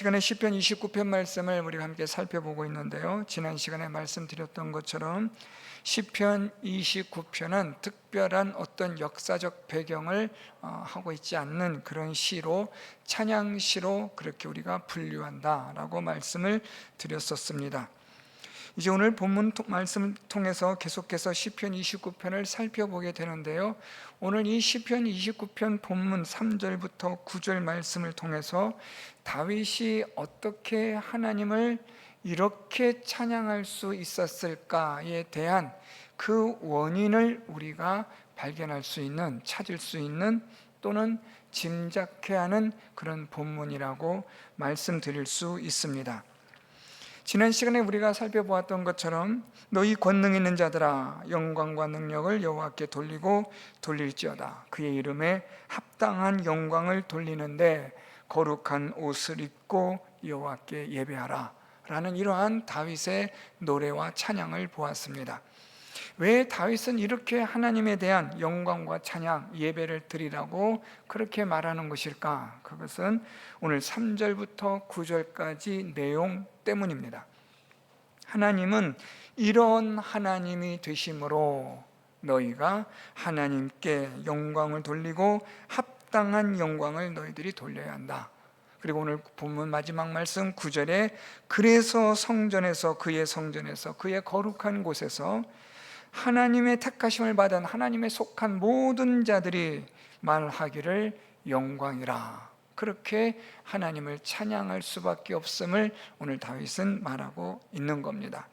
시간에 시편 29편 말씀을 우리가 함께 살펴보고 있는데요, 지난 시간에 말씀드렸던 것처럼 시편 29편은 특별한 어떤 역사적 배경을 하고 있지 않는 그런 시로, 찬양시로 그렇게 우리가 분류한다라고 말씀을 드렸었습니다. 이제 오늘 본문 말씀을 통해서 계속해서 시편 29편을 살펴보게 되는데요, 오늘 이 시편 29편 본문 3절부터 9절 말씀을 통해서 다윗이 어떻게 하나님을 이렇게 찬양할 수 있었을까에 대한 그 원인을 우리가 발견할 수 있는, 찾을 수 있는, 또는 짐작해야 하는 그런 본문이라고 말씀드릴 수 있습니다. 지난 시간에 우리가 살펴보았던 것처럼 너희 권능 있는 자들아 영광과 능력을 여호와께 돌리고 돌릴지어다. 그의 이름에 합당한 영광을 돌리는데 거룩한 옷을 입고 여호와께 예배하라 라는 이러한 다윗의 노래와 찬양을 보았습니다. 왜 다윗은 이렇게 하나님에 대한 영광과 찬양, 예배를 드리라고 그렇게 말하는 것일까? 그것은 오늘 3절부터 9절까지 내용 때문입니다. 하나님은 이런 하나님이 되심으로 너희가 하나님께 영광을 돌리고 합당한 영광을 너희들이 돌려야 한다. 그리고 오늘 본문 마지막 말씀 9절에 그래서 성전에서, 그의 성전에서, 그의 거룩한 곳에서 하나님의 택하심을 받은 하나님에 속한 모든 자들이 말하기를 영광이라, 그렇게 하나님을 찬양할 수밖에 없음을 오늘 다윗은 말하고 있는 겁니다.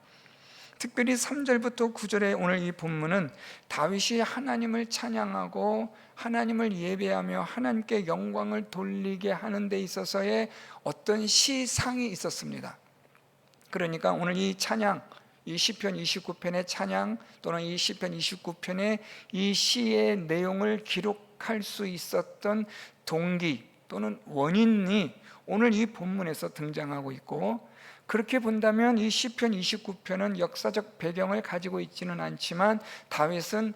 특별히 3절부터 9절의 오늘 이 본문은 다윗이 하나님을 찬양하고 하나님을 예배하며 하나님께 영광을 돌리게 하는 데 있어서의 어떤 시상이 있었습니다. 그러니까 오늘 이 찬양, 이 시편 29편의 찬양, 또는 이 시편 29편의 이 시의 내용을 기록할 수 있었던 동기 또는 원인이 오늘 이 본문에서 등장하고 있고, 그렇게 본다면 이 시편 29편은 역사적 배경을 가지고 있지는 않지만 다윗은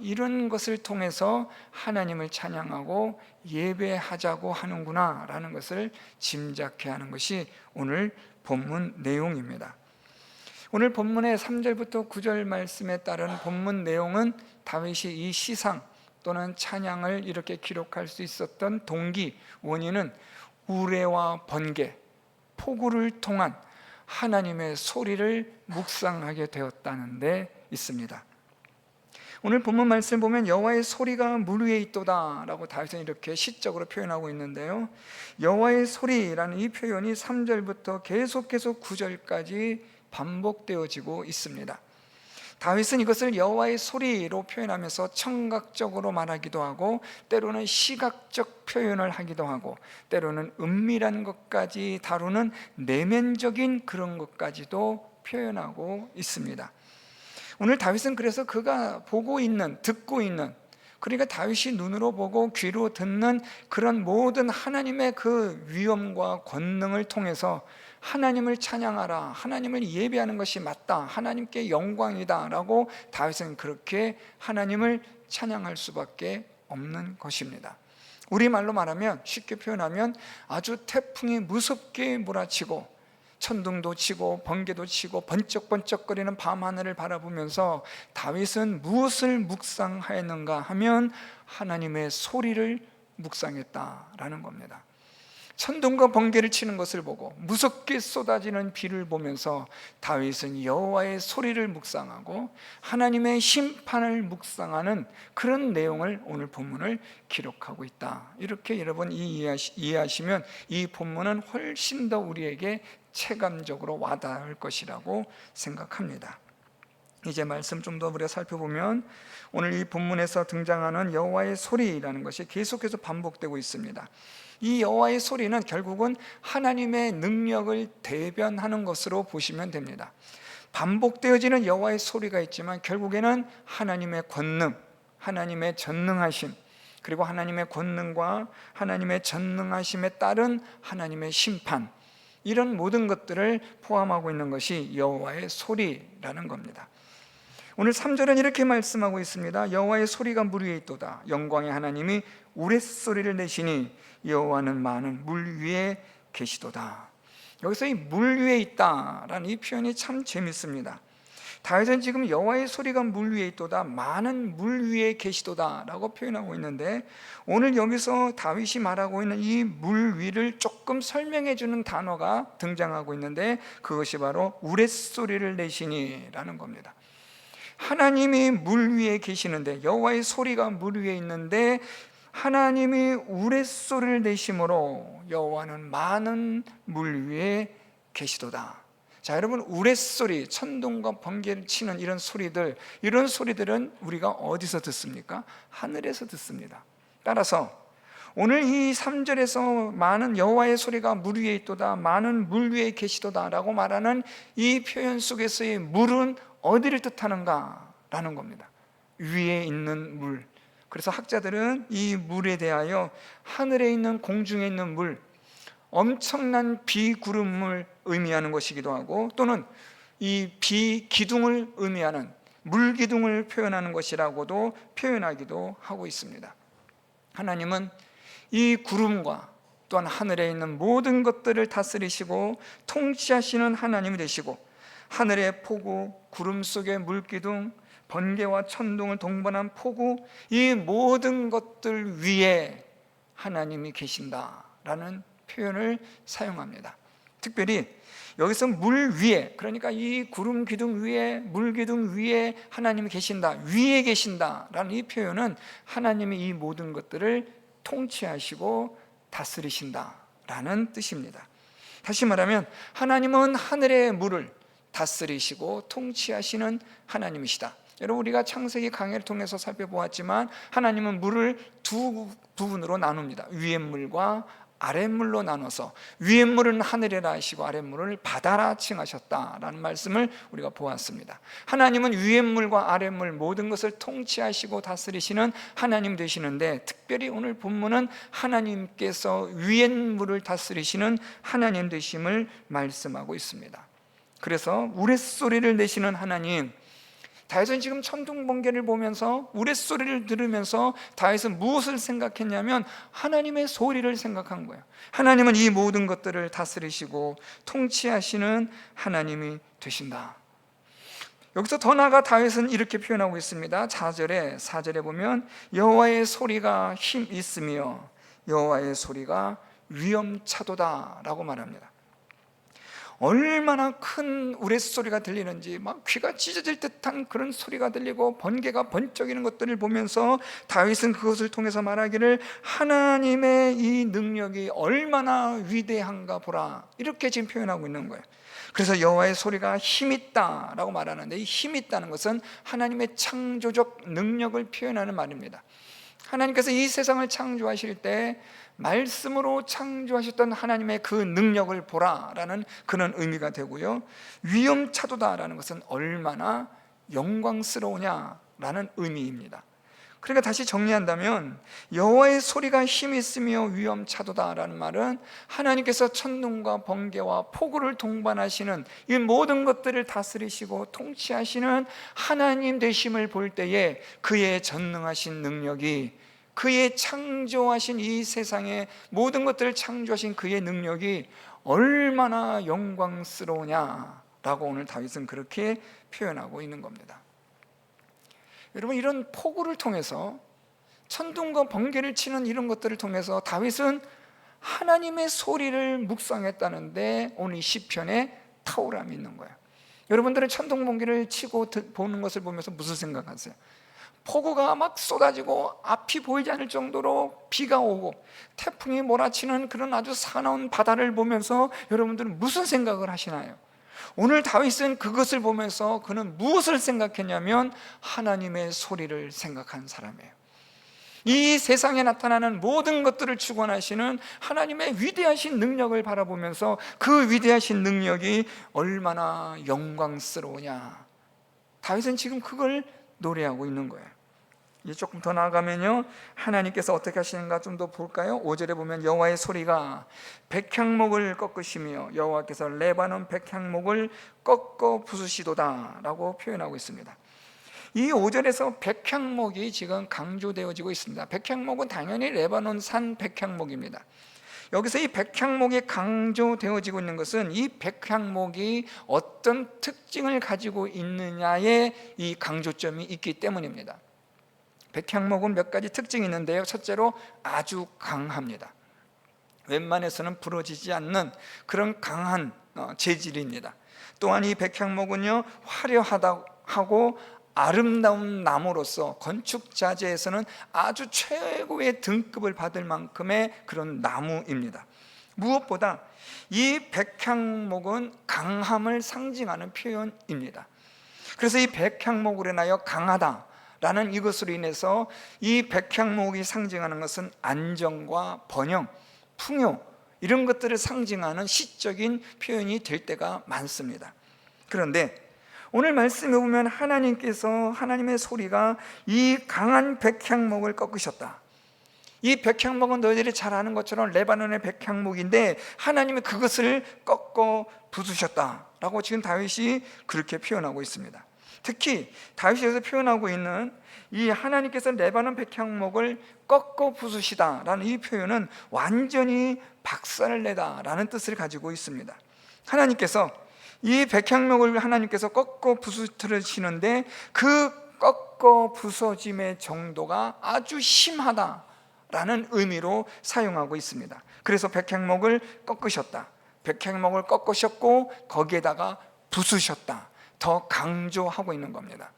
이런 것을 통해서 하나님을 찬양하고 예배하자고 하는구나 라는 것을 짐작해야 하는 것이 오늘 본문 내용입니다. 오늘 본문의 3절부터 9절 말씀에 따른 본문 내용은 다윗이 이 시상 또는 찬양을 이렇게 기록할 수 있었던 동기, 원인은 우레와 번개, 폭우를 통한 하나님의 소리를 묵상하게 되었다는 데 있습니다. 오늘 본문 말씀 보면 여호와의 소리가 물 위에 있도다 라고 다윗은 이렇게 시적으로 표현하고 있는데요, 여호와의 소리라는 이 표현이 3절부터 계속해서 9절까지 반복되어지고 있습니다. 다윗은 이것을 여호와의 소리로 표현하면서 청각적으로 말하기도 하고, 때로는 시각적 표현을 하기도 하고, 때로는 은밀한 것까지 다루는 내면적인 그런 것까지도 표현하고 있습니다. 오늘 다윗은 그래서 그가 보고 있는, 듣고 있는, 그러니까 다윗이 눈으로 보고 귀로 듣는 그런 모든 하나님의 그 위엄과 권능을 통해서 하나님을 찬양하라, 하나님을 예배하는 것이 맞다, 하나님께 영광이다 라고 다윗은 그렇게 하나님을 찬양할 수밖에 없는 것입니다. 우리말로 말하면, 쉽게 표현하면 아주 태풍이 무섭게 몰아치고 천둥도 치고 번개도 치고 번쩍번쩍거리는 밤하늘을 바라보면서 다윗은 무엇을 묵상하였는가 하면 하나님의 소리를 묵상했다라는 겁니다. 천둥과 번개를 치는 것을 보고 무섭게 쏟아지는 비를 보면서 다윗은 여호와의 소리를 묵상하고 하나님의 심판을 묵상하는 그런 내용을 오늘 본문을 기록하고 있다. 이렇게 여러분 이해하시면 이 본문은 훨씬 더 우리에게 체감적으로 와닿을 것이라고 생각합니다. 이제 말씀 좀 더 우리가 살펴보면 오늘 이 본문에서 등장하는 여호와의 소리라는 것이 계속해서 반복되고 있습니다. 이 여호와의 소리는 결국은 하나님의 능력을 대변하는 것으로 보시면 됩니다. 반복되어지는 여호와의 소리가 있지만 결국에는 하나님의 권능, 하나님의 전능하심, 그리고 하나님의 권능과 하나님의 전능하심에 따른 하나님의 심판, 이런 모든 것들을 포함하고 있는 것이 여호와의 소리라는 겁니다. 오늘 3절은 이렇게 말씀하고 있습니다. 여호와의 소리가 물 위에 있도다. 영광의 하나님이 우레소리를 내시니 여호와는 많은 물 위에 계시도다. 여기서 이 물 위에 있다라는 이 표현이 참 재밌습니다. 다윗은 지금 여호와의 소리가 물 위에 있도다, 많은 물 위에 계시도다 라고 표현하고 있는데, 오늘 여기서 다윗이 말하고 있는 이 물 위를 조금 설명해 주는 단어가 등장하고 있는데, 그것이 바로 우레소리를 내시니 라는 겁니다. 하나님이 물 위에 계시는데, 여호와의 소리가 물 위에 있는데 하나님이 우레소리를 내심으로 여호와는 많은 물 위에 계시도다. 자, 여러분, 우레소리, 천둥과 번개를 치는 이런 소리들은 우리가 어디서 듣습니까? 하늘에서 듣습니다. 따라서 오늘 이 3절에서 많은 여호와의 소리가 물 위에 있도다, 많은 물 위에 계시도다 라고 말하는 이 표현 속에서의 물은 어디를 뜻하는가 라는 겁니다. 위에 있는 물. 그래서 학자들은 이 물에 대하여 하늘에 있는, 공중에 있는 물, 엄청난 비구름을 의미하는 것이기도 하고, 또는 이 비기둥을 의미하는 물기둥을 표현하는 것이라고도 표현하기도 하고 있습니다. 하나님은 이 구름과 또한 하늘에 있는 모든 것들을 다스리시고 통치하시는 하나님이 되시고, 하늘의 폭우, 구름 속의 물기둥, 번개와 천둥을 동반한 폭우, 이 모든 것들 위에 하나님이 계신다라는 표현을 사용합니다. 특별히 여기서 물 위에, 그러니까 이 구름 기둥 위에, 물 기둥 위에 하나님이 계신다, 위에 계신다라는 이 표현은 하나님이 이 모든 것들을 통치하시고 다스리신다라는 뜻입니다. 다시 말하면 하나님은 하늘의 물을 다스리시고 통치하시는 하나님이시다. 여러분, 우리가 창세기 강해를 통해서 살펴보았지만 하나님은 물을 두 부분으로 나눕니다. 위의 물과 아랫물로 나눠서 위의 물은 하늘이라 하시고 아랫물을 바다라 칭하셨다라는 말씀을 우리가 보았습니다. 하나님은 위의 물과 아랫물 모든 것을 통치하시고 다스리시는 하나님 되시는데, 특별히 오늘 본문은 하나님께서 위의 물을 다스리시는 하나님 되심을 말씀하고 있습니다. 그래서 우레소리를 내시는 하나님, 다윗은 지금 천둥 번개를 보면서 우레소리를 들으면서 다윗은 무엇을 생각했냐면 하나님의 소리를 생각한 거예요. 하나님은 이 모든 것들을 다스리시고 통치하시는 하나님이 되신다. 여기서 더 나아가 다윗은 이렇게 표현하고 있습니다. 4절에 보면 여호와의 소리가 힘 있으며 여호와의 소리가 위엄차도다 라고 말합니다. 얼마나 큰 우레소리가 들리는지, 막 귀가 찢어질 듯한 그런 소리가 들리고 번개가 번쩍이는 것들을 보면서 다윗은 그것을 통해서 말하기를 하나님의 이 능력이 얼마나 위대한가 보라, 이렇게 지금 표현하고 있는 거예요. 그래서 여호와의 소리가 힘있다 라고 말하는데, 이 힘있다는 것은 하나님의 창조적 능력을 표현하는 말입니다. 하나님께서 이 세상을 창조하실 때 말씀으로 창조하셨던 하나님의 그 능력을 보라라는 그런 의미가 되고요, 위엄차도다라는 것은 얼마나 영광스러우냐라는 의미입니다. 그러니까 다시 정리한다면 여호와의 소리가 힘이 있으며 위엄차도다라는 말은 하나님께서 천둥과 번개와 폭우를 동반하시는 이 모든 것들을 다스리시고 통치하시는 하나님 되심을 볼 때에 그의 전능하신 능력이, 그의 창조하신 이 세상의 모든 것들을 창조하신 그의 능력이 얼마나 영광스러우냐라고 오늘 다윗은 그렇게 표현하고 있는 겁니다. 여러분, 이런 폭우를 통해서, 천둥과 번개를 치는 이런 것들을 통해서 다윗은 하나님의 소리를 묵상했다는데 오늘 이 시편에 탁월함이 있는 거예요. 여러분들은 천둥 번개를 치고 보는 것을 보면서 무슨 생각하세요? 폭우가 막 쏟아지고 앞이 보이지 않을 정도로 비가 오고 태풍이 몰아치는 그런 아주 사나운 바다를 보면서 여러분들은 무슨 생각을 하시나요? 오늘 다윗은 그것을 보면서 그는 무엇을 생각했냐면 하나님의 소리를 생각한 사람이에요. 이 세상에 나타나는 모든 것들을 주관하시는 하나님의 위대하신 능력을 바라보면서 그 위대하신 능력이 얼마나 영광스러우냐, 다윗은 지금 그걸 노래하고 있는 거예요. 이제 조금 더 나아가면요, 하나님께서 어떻게 하시는가 좀 더 볼까요? 5절에 보면 여호와의 소리가 백향목을 꺾으시며 여호와께서 레바논 백향목을 꺾어 부수시도다 라고 표현하고 있습니다. 이 5절에서 백향목이 지금 강조되어지고 있습니다. 백향목은 당연히 레바논산 백향목입니다. 여기서 이 백향목이 강조되어지고 있는 것은 이 백향목이 어떤 특징을 가지고 있느냐에 이 강조점이 있기 때문입니다. 백향목은 몇 가지 특징이 있는데요. 첫째로 아주 강합니다. 웬만해서는 부러지지 않는 그런 강한 재질입니다. 또한 이 백향목은요, 화려하고 아름다운 나무로서 건축 자재에서는 아주 최고의 등급을 받을 만큼의 그런 나무입니다. 무엇보다 이 백향목은 강함을 상징하는 표현입니다. 그래서 이 백향목으로 인하여 강하다라는 이것으로 인해서 이 백향목이 상징하는 것은 안정과 번영, 풍요, 이런 것들을 상징하는 시적인 표현이 될 때가 많습니다. 그런데 오늘 말씀에 보면 하나님의 소리가 이 강한 백향목을 꺾으셨다. 이 백향목은 너희들이 잘 아는 것처럼 레바논의 백향목인데 하나님이 그것을 꺾어 부수셨다라고 지금 다윗이 그렇게 표현하고 있습니다. 특히 다윗이 여기서 표현하고 있는 이 하나님께서 레바논 백향목을 꺾어 부수시다라는 이 표현은 완전히 박살을 내다라는 뜻을 가지고 있습니다. 하나님께서 이 백향목을 하나님께서 꺾어 부수시는데 그 꺾어 부서짐의 정도가 아주 심하다라는 의미로 사용하고 있습니다. 그래서 백향목을 꺾으셨다, 백향목을 꺾으셨고 거기에다가 부수셨다, 더 강조하고 있는 겁니다.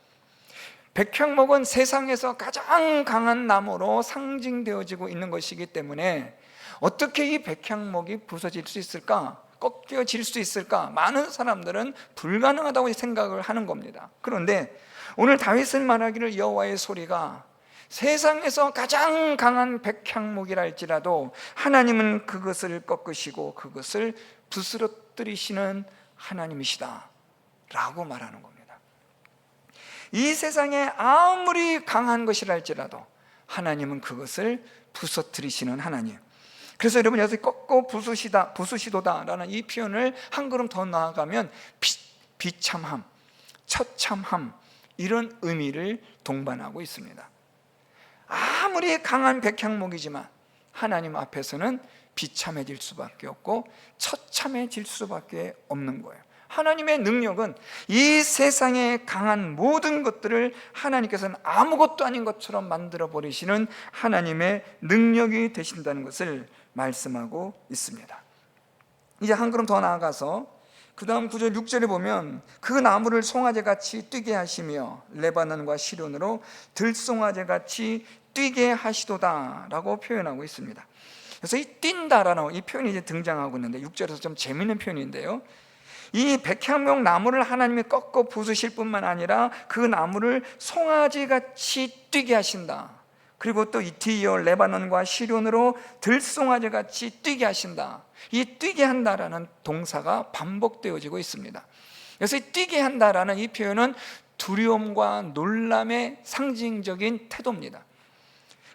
백향목은 세상에서 가장 강한 나무로 상징되어지고 있는 것이기 때문에 어떻게 이 백향목이 부서질 수 있을까? 꺾여질 수 있을까? 많은 사람들은 불가능하다고 생각을 하는 겁니다. 그런데 오늘 다윗은 말하기를 여호와의 소리가 세상에서 가장 강한 백향목이라 할지라도 하나님은 그것을 꺾으시고 그것을 부스러뜨리시는 하나님이시다 라고 말하는 겁니다. 이 세상에 아무리 강한 것이라 할지라도 하나님은 그것을 부서뜨리시는 하나님. 그래서 여러분 여기서 꺾고 부수시도다라는 이 표현을 한 걸음 더 나아가면 비참함, 처참함, 이런 의미를 동반하고 있습니다. 아무리 강한 백향목이지만 하나님 앞에서는 비참해질 수밖에 없고 처참해질 수밖에 없는 거예요. 하나님의 능력은 이 세상에 강한 모든 것들을 하나님께서는 아무것도 아닌 것처럼 만들어 버리시는 하나님의 능력이 되신다는 것을 말씀하고 있습니다. 이제 한 걸음 더 나아가서 그 다음 9절 6절에 보면 그 나무를 송아지같이 뛰게 하시며 레바논과 시론으로 들송아지같이 뛰게 하시도다 라고 표현하고 있습니다. 그래서 이 뛴다라는 이 표현이 이제 등장하고 있는데 6절에서 좀 재미있는 표현인데요, 이 백향목 나무를 하나님이 꺾어 부수실 뿐만 아니라 그 나무를 송아지같이 뛰게 하신다. 그리고 또 이티어 레바논과 시론으로 들송아지같이 뛰게 하신다. 이 뛰게 한다라는 동사가 반복되어지고 있습니다. 그래서 이 뛰게 한다라는 이 표현은 두려움과 놀람의 상징적인 태도입니다.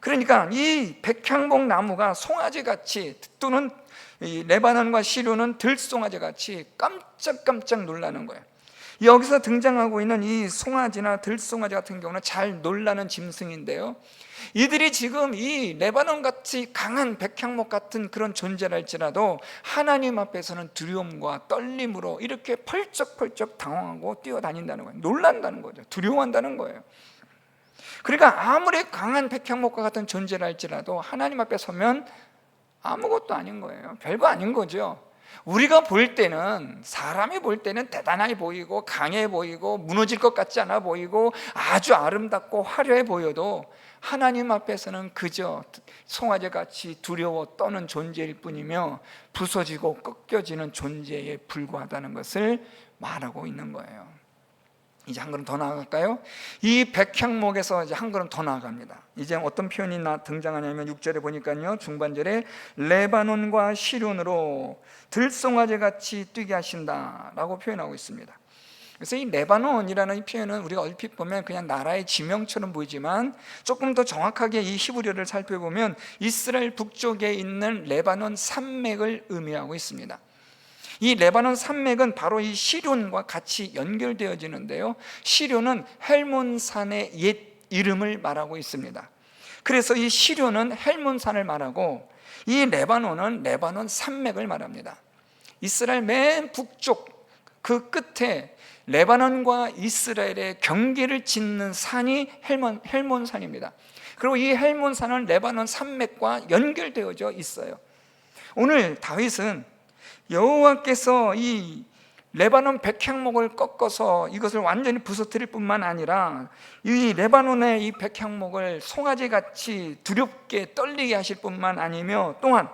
그러니까 이 백향목 나무가 송아지같이 또는 이 레바논과 시론은 들송아지같이 깜짝깜짝 놀라는 거예요. 여기서 등장하고 있는 이 송아지나 들송아지 같은 경우는 잘 놀라는 짐승인데요, 이들이 지금 이 레바논같이 강한 백향목 같은 그런 존재랄지라도 하나님 앞에서는 두려움과 떨림으로 이렇게 펄쩍펄쩍 당황하고 뛰어다닌다는 거예요. 놀란다는 거죠. 두려워한다는 거예요. 그러니까 아무리 강한 백향목과 같은 존재랄지라도 하나님 앞에 서면 아무것도 아닌 거예요. 별거 아닌 거죠. 우리가 볼 때는, 사람이 볼 때는 대단해 보이고 강해 보이고 무너질 것 같지 않아 보이고 아주 아름답고 화려해 보여도 하나님 앞에서는 그저 송아지같이 두려워 떠는 존재일 뿐이며 부서지고 꺾여지는 존재에 불과하다는 것을 말하고 있는 거예요. 이제 한 걸음 더 나아갈까요? 이 백향목에서 이제 한 걸음 더 나아갑니다. 이제 어떤 표현이 등장하냐면 6절에 보니까요, 중반절에 레바논과 시론으로 들송아지같이 뛰게 하신다라고 표현하고 있습니다. 그래서 이 레바논이라는 표현은 우리가 얼핏 보면 그냥 나라의 지명처럼 보이지만 조금 더 정확하게 이 히브리어를 살펴보면 이스라엘 북쪽에 있는 레바논 산맥을 의미하고 있습니다. 이 레바논 산맥은 바로 이 시론과 같이 연결되어지는데요, 시론은 헬몬산의 옛 이름을 말하고 있습니다. 그래서 이 시론은 헬몬산을 말하고 이 레바논은 레바논 산맥을 말합니다. 이스라엘 맨 북쪽 그 끝에 레바논과 이스라엘의 경계를 짓는 산이 헬몬산입니다. 그리고 이 헬몬산은 레바논 산맥과 연결되어져 있어요. 오늘 다윗은 여호와께서 이 레바논 백향목을 꺾어서 이것을 완전히 부서뜨릴 뿐만 아니라 이 레바논의 이 백향목을 송아지같이 두렵게 떨리게 하실 뿐만 아니며 또한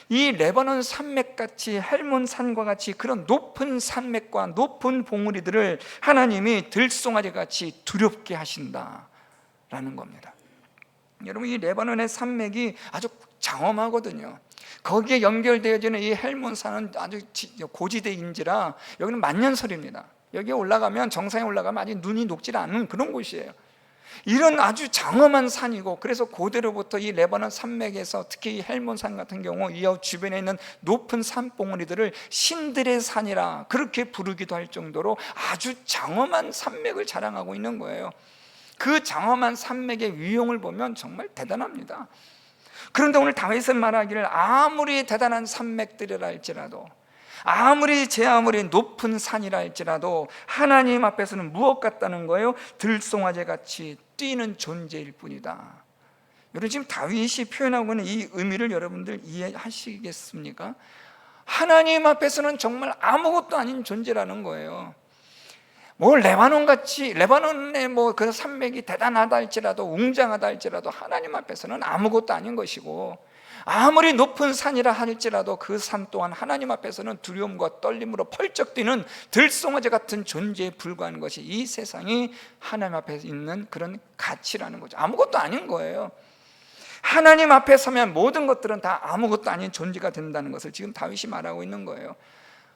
이 레바논 산맥같이 헬몬산과 같이 그런 높은 산맥과 높은 봉우리들을 하나님이 들송아지같이 두렵게 하신다라는 겁니다. 여러분, 이 레바논의 산맥이 아주 장엄하거든요. 거기에 연결되어지는 이 헬몬산은 아주 고지대인지라 여기는 만년설입니다. 여기에 올라가면, 정상에 올라가면 아직 눈이 녹지 않는 그런 곳이에요. 이런 아주 장엄한 산이고, 그래서 고대로부터 이 레바논 산맥에서 특히 이 헬몬산 같은 경우 이 주변에 있는 높은 산봉우리들을 신들의 산이라 그렇게 부르기도 할 정도로 아주 장엄한 산맥을 자랑하고 있는 거예요. 그 장엄한 산맥의 위용을 보면 정말 대단합니다. 그런데 오늘 다윗은 말하기를 아무리 대단한 산맥들이라 할지라도, 아무리 높은 산이라 할지라도 하나님 앞에서는 무엇 같다는 거예요? 들송아지같이 뛰는 존재일 뿐이다. 여러분, 지금 다윗이 표현하고 있는 이 의미를 여러분들 이해하시겠습니까? 하나님 앞에서는 정말 아무것도 아닌 존재라는 거예요. 뭐 레바논같이, 레바논의 뭐 그 산맥이 대단하다 할지라도, 웅장하다 할지라도 하나님 앞에서는 아무것도 아닌 것이고, 아무리 높은 산이라 할지라도 그 산 또한 하나님 앞에서는 두려움과 떨림으로 펄쩍 뛰는 들송아지 같은 존재에 불과한 것이 이 세상이 하나님 앞에 있는 그런 가치라는 거죠. 아무것도 아닌 거예요. 하나님 앞에 서면 모든 것들은 다 아무것도 아닌 존재가 된다는 것을 지금 다윗이 말하고 있는 거예요.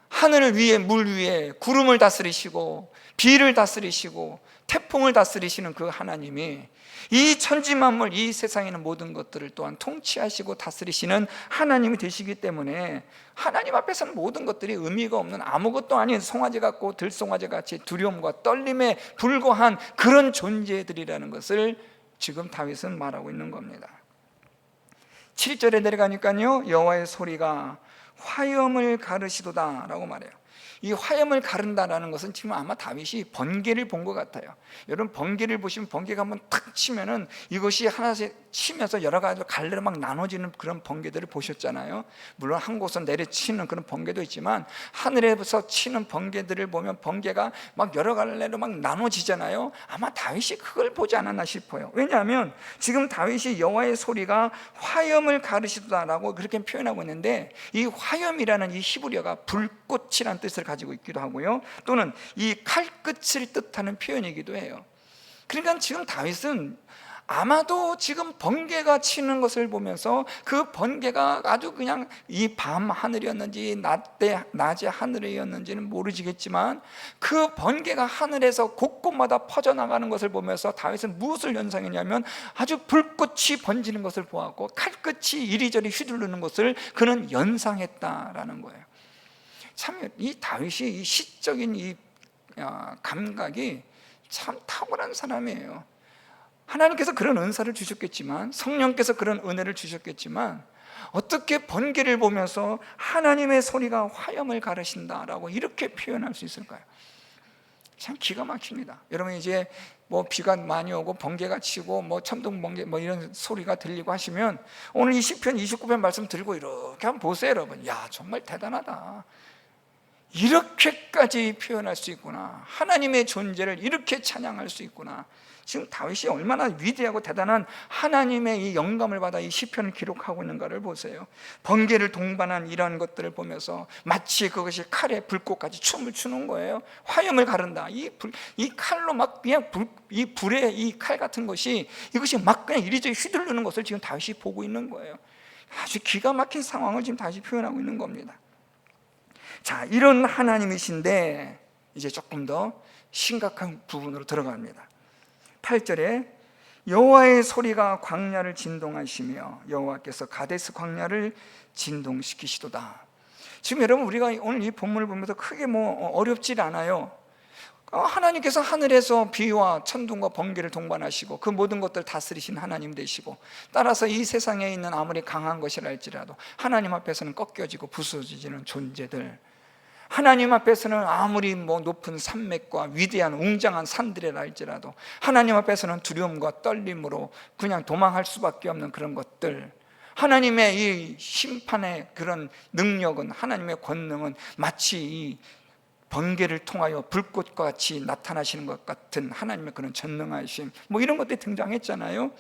하늘 위에, 물 위에 구름을 다스리시고 비를 다스리시고 태풍을 다스리시는 그 하나님이 이 천지만물, 이 세상에 있는 모든 것들을 또한 통치하시고 다스리시는 하나님이 되시기 때문에 하나님 앞에서는 모든 것들이 의미가 없는 아무것도 아닌 송아지 같고 들송아지 같이 두려움과 떨림에 불과한 그런 존재들이라는 것을 지금 다윗은 말하고 있는 겁니다. 7절에 내려가니까요, 여호와의 소리가 화염을 가르시도다 라고 말해요. 이 화염을 가른다라는 것은 지금 아마 다윗이 번개를 본 것 같아요. 여러분, 번개를 보시면 번개가 한번 탁 치면은 이것이 하나씩 치면서 여러 가지 갈래로 막 나눠지는 그런 번개들을 보셨잖아요. 물론 한 곳은 내려치는 그런 번개도 있지만 하늘에서 치는 번개들을 보면 번개가 막 여러 갈래로 막 나눠지잖아요. 아마 다윗이 그걸 보지 않았나 싶어요. 왜냐하면 지금 다윗이 여호와의 소리가 화염을 가르시도다라고 그렇게 표현하고 있는데, 이 화염이라는 이 히브리어가 불꽃이라는 뜻을 가지고 있기도 하고요, 또는 이 칼끝을 뜻하는 표현이기도 해요. 그러니까 지금 다윗은 아마도 지금 번개가 치는 것을 보면서 그 번개가 아주 그냥 이 밤 하늘이었는지 낮의 하늘이었는지는 모르지겠지만 그 번개가 하늘에서 곳곳마다 퍼져나가는 것을 보면서 다윗은 무엇을 연상했냐면 아주 불꽃이 번지는 것을 보았고 칼끝이 이리저리 휘두르는 것을 그는 연상했다라는 거예요. 참 이 다윗이 이 시적인 이 감각이 참 탁월한 사람이에요. 하나님께서 그런 은사를 주셨겠지만, 성령께서 그런 은혜를 주셨겠지만, 어떻게 번개를 보면서 하나님의 소리가 화염을 가르신다라고 이렇게 표현할 수 있을까요? 참 기가 막힙니다. 여러분, 이제 뭐 비가 많이 오고 번개가 치고 뭐 천둥 번개 뭐 이런 소리가 들리고 하시면 오늘 이 시편 29편 말씀 들고 이렇게 한번 보세요, 여러분. 야, 정말 대단하다. 이렇게까지 표현할 수 있구나. 하나님의 존재를 이렇게 찬양할 수 있구나. 지금 다윗이 얼마나 위대하고 대단한 하나님의 이 영감을 받아 이 시편을 기록하고 있는가를 보세요. 번개를 동반한 이런 것들을 보면서 마치 그것이 칼에 불꽃까지 춤을 추는 거예요. 화염을 가른다. 이 칼로 막 그냥 이 불의 이 칼 같은 것이 이것이 막 그냥 이리저리 휘두르는 것을 지금 다윗이 보고 있는 거예요. 아주 기가 막힌 상황을 지금 다시 표현하고 있는 겁니다. 자, 이런 하나님이신데 이제 조금 더 심각한 부분으로 들어갑니다. 8절에 여호와의 소리가 광야를 진동하시며 여호와께서 가데스 광야를 진동시키시도다. 지금 여러분, 우리가 오늘 이 본문을 보면서 크게 뭐 어렵지 않아요. 하나님께서 하늘에서 비와 천둥과 번개를 동반하시고 그 모든 것들 다스리신 하나님 되시고, 따라서 이 세상에 있는 아무리 강한 것이라 할지라도 하나님 앞에서는 꺾여지고 부서지는 존재들, 하나님 앞에서는 아무리 높은 산맥과 위대한 웅장한 산들이라 할지라도 하나님 앞에서는 두려움과 떨림으로 그냥 도망할 수밖에 없는 그런 것들, 하나님의 이 심판의 그런 능력은, 하나님의 권능은 마치 이 번개를 통하여 불꽃과 같이 나타나시는 것 같은 하나님의 그런 전능하심, 이런 것들이 등장했잖아요.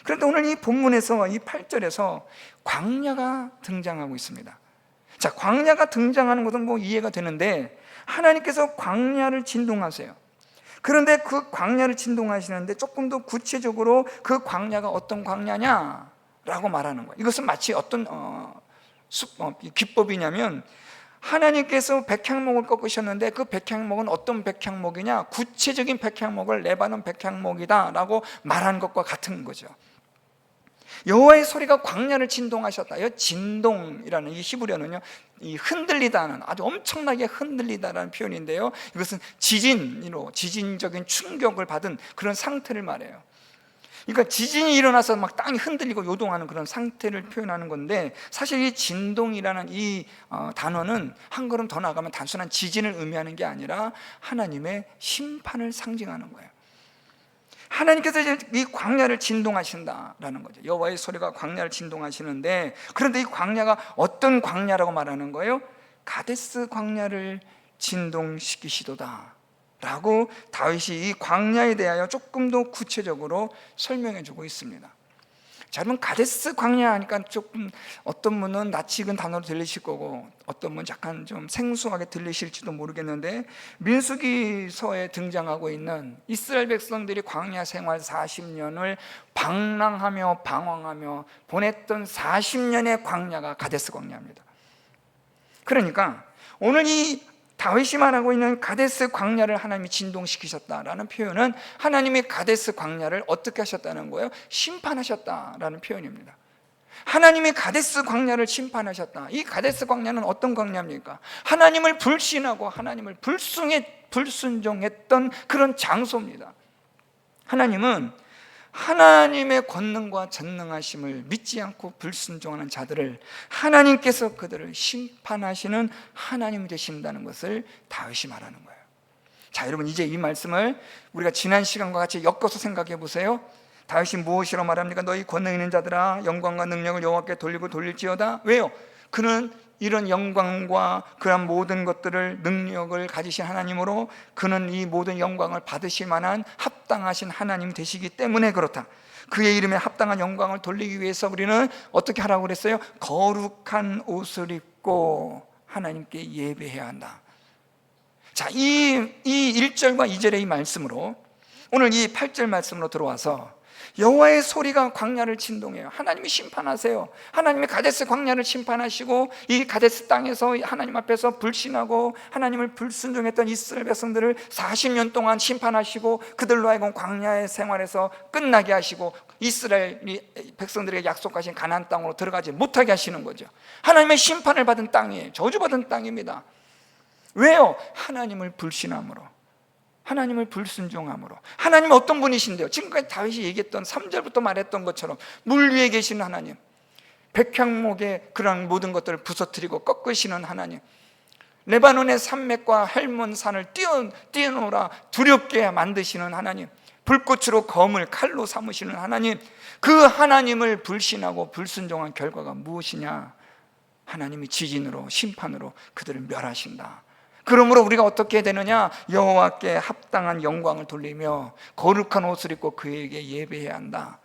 그런데 오늘 이 본문에서 이 8절에서 광야가 등장하고 있습니다. 자, 광야가 등장하는 것은 이해가 되는데, 하나님께서 광야를 진동하세요. 그런데 그 광야를 진동하시는데 조금 더 구체적으로 그 광야가 어떤 광야냐라고 말하는 거예요. 이것은 마치 어떤 기법이냐면, 하나님께서 백향목을 꺾으셨는데 그 백향목은 어떤 백향목이냐, 구체적인 백향목을 레바논 백향목이다 라고 말한 것과 같은 거죠. 여호와의 소리가 광야를 진동하셨다. 이 진동이라는 이 히브리어는요, 이 흔들리다는, 아주 엄청나게 흔들리다라는 표현인데요, 이것은 지진적인 충격을 받은 그런 상태를 말해요. 그러니까 지진이 일어나서 막 땅이 흔들리고 요동하는 그런 상태를 표현하는 건데, 사실 이 진동이라는 이 단어는 한 걸음 더 나가면 단순한 지진을 의미하는 게 아니라 하나님의 심판을 상징하는 거예요. 하나님께서 이 광야를 진동하신다라는 거죠. 여호와의 소리가 광야를 진동하시는데, 그런데 이 광야가 어떤 광야라고 말하는 거예요? 가데스 광야를 진동시키시도다 라고 다윗이 이 광야에 대하여 조금 더 구체적으로 설명해 주고 있습니다. 자, 여러분, 가데스 광야 하니까 조금 어떤 분은 낯익은 단어로 들리실 거고 어떤 분은 약간 좀 생소하게 들리실지도 모르겠는데, 민수기서에 등장하고 있는 이스라엘 백성들이 광야 생활 40년을 방랑하며 방황하며 보냈던 40년의 광야가 가데스 광야입니다. 그러니까 오늘 이 다윗이 말하고 있는 가데스 광야를 하나님이 진동시키셨다라는 표현은 하나님이 가데스 광야를 어떻게 하셨다는 거예요? 심판하셨다라는 표현입니다. 하나님이 가데스 광야를 심판하셨다. 이 가데스 광야는 어떤 광야입니까? 하나님을 불신하고 하나님을 불순종했던 그런 장소입니다. 하나님은 하나님의 권능과 전능하심을 믿지 않고 불순종하는 자들을, 하나님께서 그들을 심판하시는 하나님이 되신다는 것을 다윗이 말하는 거예요. 자, 여러분, 이제 이 말씀을 우리가 지난 시간과 같이 엮어서 생각해 보세요. 다윗이 무엇이라고 말합니까? 너희 권능 있는 자들아, 영광과 능력을 여호와께 돌리고 돌릴지어다. 왜요? 그는 이런 영광과 그런 모든 것들을, 능력을 가지신 하나님으로, 그는 이 모든 영광을 받으실 만한 합당하신 하나님 되시기 때문에 그렇다. 그의 이름에 합당한 영광을 돌리기 위해서 우리는 어떻게 하라고 그랬어요? 거룩한 옷을 입고 하나님께 예배해야 한다. 자, 이 1절과 2절의 이 말씀으로 오늘 이 8절 말씀으로 들어와서, 여호와의 소리가 광야를 진동해요. 하나님이 심판하세요. 하나님이 가데스 광야를 심판하시고 이 가데스 땅에서 하나님 앞에서 불신하고 하나님을 불순종했던 이스라엘 백성들을 40년 동안 심판하시고 그들로 하여금 광야의 생활에서 끝나게 하시고 이스라엘 백성들에게 약속하신 가나안 땅으로 들어가지 못하게 하시는 거죠. 하나님의 심판을 받은 땅이에요. 저주받은 땅입니다. 왜요? 하나님을 불신함으로, 하나님을 불순종함으로. 하나님은 어떤 분이신데요? 지금까지 다윗이 얘기했던 3절부터 말했던 것처럼 물 위에 계시는 하나님, 백향목의 그런 모든 것들을 부서뜨리고 꺾으시는 하나님, 레바논의 산맥과 헬몬 산을 뛰어노라 두렵게 만드시는 하나님, 불꽃으로 검을 칼로 삼으시는 하나님, 그 하나님을 불신하고 불순종한 결과가 무엇이냐? 하나님이 지진으로, 심판으로 그들을 멸하신다. 그러므로 우리가 어떻게 되느냐? 여호와께 합당한 영광을 돌리며 거룩한 옷을 입고 그에게 예배해야 한다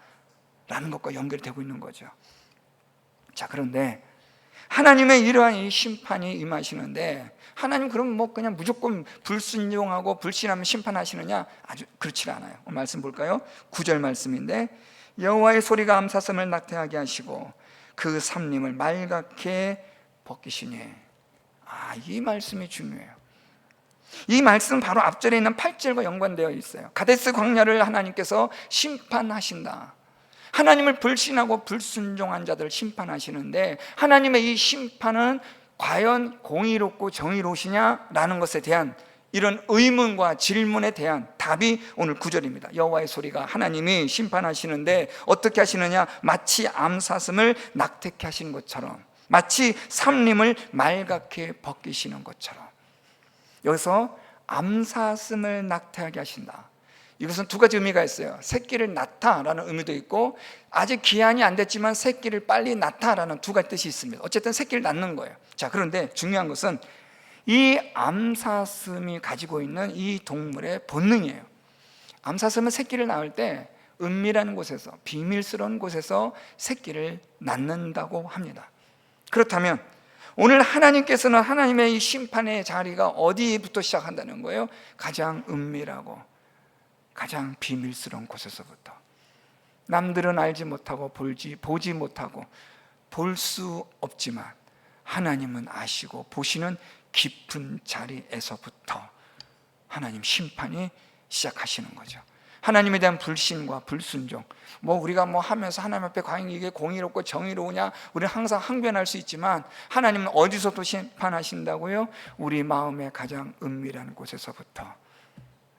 라는 것과 연결되고 있는 거죠. 자, 그런데 하나님의 이러한 이 심판이 임하시는데, 하나님 그럼 그냥 무조건 불순종하고 불신하면 심판하시느냐? 아주 그렇지 않아요. 말씀 볼까요? 9절 말씀인데, 여호와의 소리가 암사슴을 낙태하게 하시고 그 삼림을 말갛게 벗기시니. 이 말씀이 중요해요. 이 말씀은 바로 앞절에 있는 8절과 연관되어 있어요. 가데스 광야를 하나님께서 심판하신다. 하나님을 불신하고 불순종한 자들을 심판하시는데, 하나님의 이 심판은 과연 공의롭고 정의로우시냐라는 것에 대한 이런 의문과 질문에 대한 답이 오늘 9절입니다. 여호와의 소리가, 하나님이 심판하시는데 어떻게 하시느냐? 마치 암사슴을 낙태케 하시는 것처럼, 마치 삼림을 말갛게 벗기시는 것처럼. 여기서 암사슴을 낙태하게 하신다. 이것은 두 가지 의미가 있어요. 새끼를 낳다라는 의미도 있고, 아직 기한이 안 됐지만 새끼를 빨리 낳다라는 두 가지 뜻이 있습니다. 어쨌든 새끼를 낳는 거예요. 자, 그런데 중요한 것은 이 암사슴이 가지고 있는 이 동물의 본능이에요. 암사슴은 새끼를 낳을 때 은밀한 곳에서, 비밀스러운 곳에서 새끼를 낳는다고 합니다. 그렇다면 오늘 하나님께서는 하나님의 이 심판의 자리가 어디부터 시작한다는 거예요? 가장 은밀하고 가장 비밀스러운 곳에서부터. 남들은 알지 못하고 보지 못하고 볼 수 없지만 하나님은 아시고 보시는 깊은 자리에서부터 하나님 심판이 시작하시는 거죠. 하나님에 대한 불신과 불순종, 우리가 하면서 하나님 앞에 과연 이게 공의롭고 정의로우냐, 우리는 항상 항변할 수 있지만 하나님은 어디서 또 심판하신다고요? 우리 마음의 가장 은밀한 곳에서부터,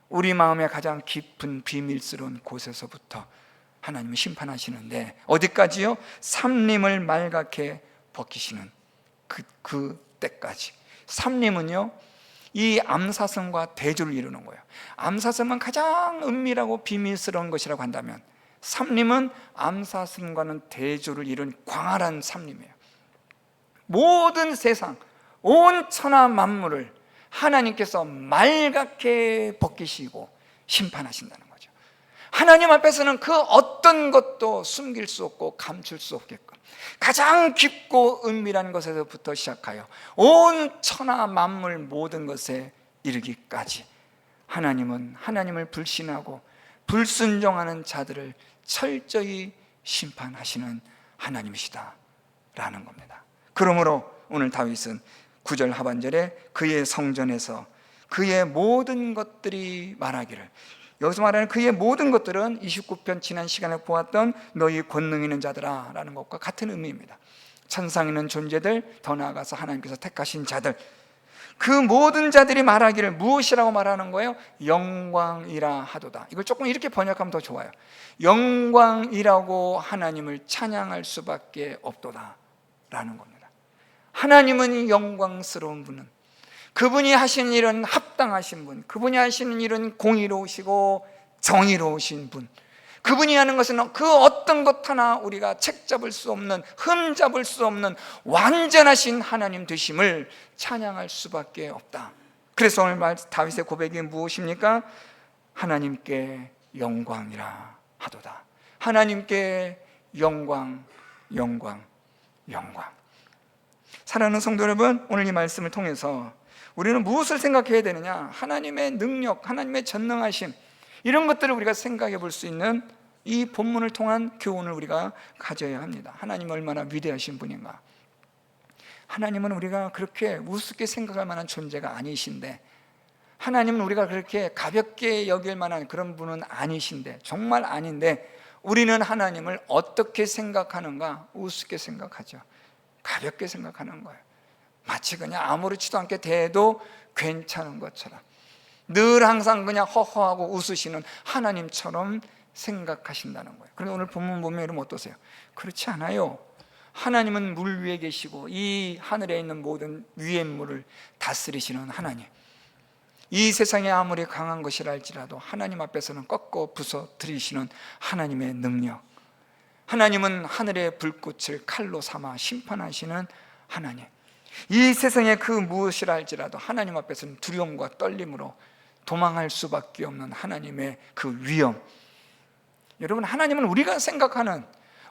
우리 마음의 가장 깊은 비밀스러운 곳에서부터 하나님은 심판하시는데, 어디까지요? 삼림을 말갛게 벗기시는 그 때까지. 삼림은요, 이 암사슴과 대조를 이루는 거예요. 암사슴은 가장 은밀하고 비밀스러운 것이라고 한다면, 삼림은 암사슴과는 대조를 이룬 광활한 삼림이에요. 모든 세상, 온 천하 만물을 하나님께서 말갛게 벗기시고 심판하신다는 거죠. 하나님 앞에서는 그 어떤 것도 숨길 수 없고 감출 수 없게끔 가장 깊고 은밀한 것에서부터 시작하여 온 천하 만물 모든 것에 이르기까지 하나님은 하나님을 불신하고 불순종하는 자들을 철저히 심판하시는 하나님이시다라는 겁니다. 그러므로 오늘 다윗은 9절 하반절에 그의 성전에서 그의 모든 것들이 말하기를, 여기서 말하는 그의 모든 것들은 29편 지난 시간에 보았던 너희 권능 있는 자들아 라는 것과 같은 의미입니다. 천상 있는 존재들, 더 나아가서 하나님께서 택하신 자들, 그 모든 자들이 말하기를, 무엇이라고 말하는 거예요? 영광이라 하도다. 이걸 조금 이렇게 번역하면 더 좋아요. 영광이라고 하나님을 찬양할 수밖에 없도다 라는 겁니다. 하나님은 영광스러운 분은, 그분이 하시는 일은 합당하신 분, 그분이 하시는 일은 공의로우시고 정의로우신 분, 그분이 하는 것은 그 어떤 것 하나 우리가 책 잡을 수 없는, 흠 잡을 수 없는 완전하신 하나님 되심을 찬양할 수밖에 없다. 그래서 오늘 다윗의 고백이 무엇입니까? 하나님께 영광이라 하도다. 하나님께 영광, 영광, 영광. 사랑하는 성도 여러분, 오늘 이 말씀을 통해서 우리는 무엇을 생각해야 되느냐? 하나님의 능력, 하나님의 전능하심, 이런 것들을 우리가 생각해 볼 수 있는 이 본문을 통한 교훈을 우리가 가져야 합니다. 하나님 얼마나 위대하신 분인가. 하나님은 우리가 그렇게 우습게 생각할 만한 존재가 아니신데, 하나님은 우리가 그렇게 가볍게 여길 만한 그런 분은 아니신데, 정말 아닌데, 우리는 하나님을 어떻게 생각하는가? 우습게 생각하죠. 가볍게 생각하는 거예요. 마치 그냥 아무렇지도 않게 대해도 괜찮은 것처럼, 늘 항상 그냥 허허하고 웃으시는 하나님처럼 생각하신다는 거예요. 그런데 오늘 본문 보면 여러분 어떠세요? 그렇지 않아요. 하나님은 물 위에 계시고 이 하늘에 있는 모든 위의 물을 다스리시는 하나님, 이 세상에 아무리 강한 것이라 할지라도 하나님 앞에서는 꺾어 부서뜨리시는 하나님의 능력, 하나님은 하늘의 불꽃을 칼로 삼아 심판하시는 하나님, 이 세상에 그 무엇이라 할지라도 하나님 앞에서는 두려움과 떨림으로 도망할 수밖에 없는 하나님의 그 위엄. 여러분, 하나님은 우리가 생각하는,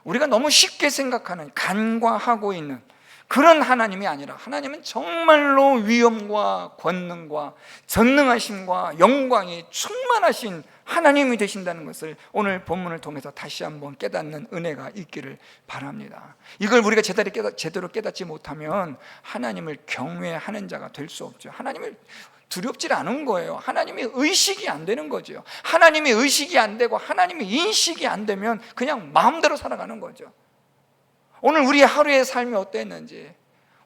우리가 너무 쉽게 생각하는, 간과하고 있는 그런 하나님이 아니라, 하나님은 정말로 위엄과 권능과 전능하심과 영광이 충만하신 하나님이 되신다는 것을 오늘 본문을 통해서 다시 한번 깨닫는 은혜가 있기를 바랍니다. 이걸 우리가 제대로 깨닫지 못하면 하나님을 경외하는 자가 될 수 없죠. 하나님을 두렵지 않은 거예요. 하나님이 의식이 안 되는 거죠. 하나님이 의식이 안 되고 하나님이 인식이 안 되면 그냥 마음대로 살아가는 거죠. 오늘 우리의 하루의 삶이 어땠는지,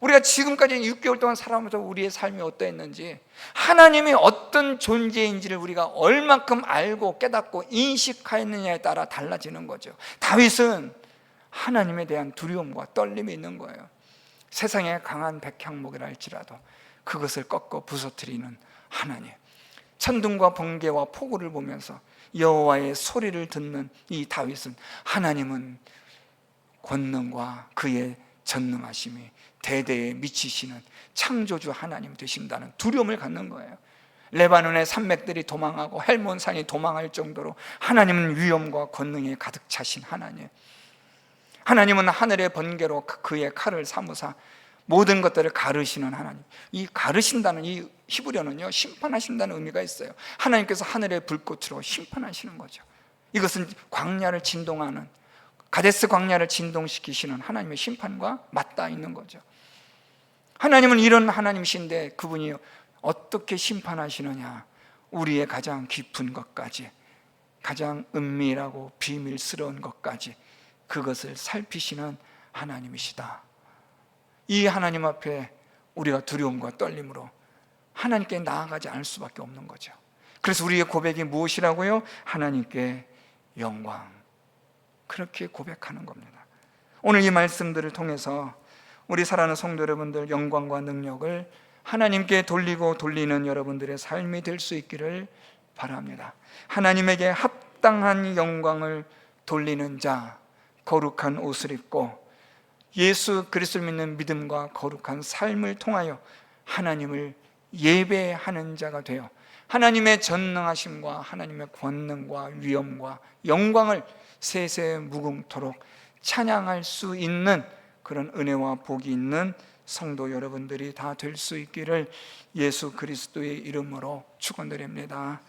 우리가 지금까지 6개월 동안 살아오면서 우리의 삶이 어떠했는지, 하나님이 어떤 존재인지를 우리가 얼만큼 알고 깨닫고 인식하였느냐에 따라 달라지는 거죠. 다윗은 하나님에 대한 두려움과 떨림이 있는 거예요. 세상에 강한 백향목이라 할지라도 그것을 꺾어 부서뜨리는 하나님, 천둥과 번개와 폭우를 보면서 여호와의 소리를 듣는 이 다윗은, 하나님은 권능과 그의 전능하심이 대대에 미치시는 창조주 하나님 되신다는 두려움을 갖는 거예요. 레바논의 산맥들이 도망하고 헬몬산이 도망할 정도로 하나님은 위엄과 권능에 가득 차신 하나님, 하나님은 하늘의 번개로 그의 칼을 삼으사 모든 것들을 가르시는 하나님. 이 가르신다는 이 히브리어는요, 심판하신다는 의미가 있어요. 하나님께서 하늘의 불꽃으로 심판하시는 거죠. 이것은 광야를 진동하는, 가데스 광야를 진동시키시는 하나님의 심판과 맞닿아 있는 거죠. 하나님은 이런 하나님이신데 그분이 어떻게 심판하시느냐? 우리의 가장 깊은 것까지, 가장 은밀하고 비밀스러운 것까지 그것을 살피시는 하나님이시다. 이 하나님 앞에 우리가 두려움과 떨림으로 하나님께 나아가지 않을 수밖에 없는 거죠. 그래서 우리의 고백이 무엇이라고요? 하나님께 영광, 그렇게 고백하는 겁니다. 오늘 이 말씀들을 통해서 우리 사랑하는 성도 여러분들, 영광과 능력을 하나님께 돌리고 돌리는 여러분들의 삶이 될 수 있기를 바랍니다. 하나님에게 합당한 영광을 돌리는 자, 거룩한 옷을 입고 예수 그리스도를 믿는 믿음과 거룩한 삶을 통하여 하나님을 예배하는 자가 되어 하나님의 전능하심과 하나님의 권능과 위엄과 영광을 세세 무궁토록 찬양할 수 있는 그런 은혜와 복이 있는 성도 여러분들이 다 될 수 있기를 예수 그리스도의 이름으로 축원드립니다.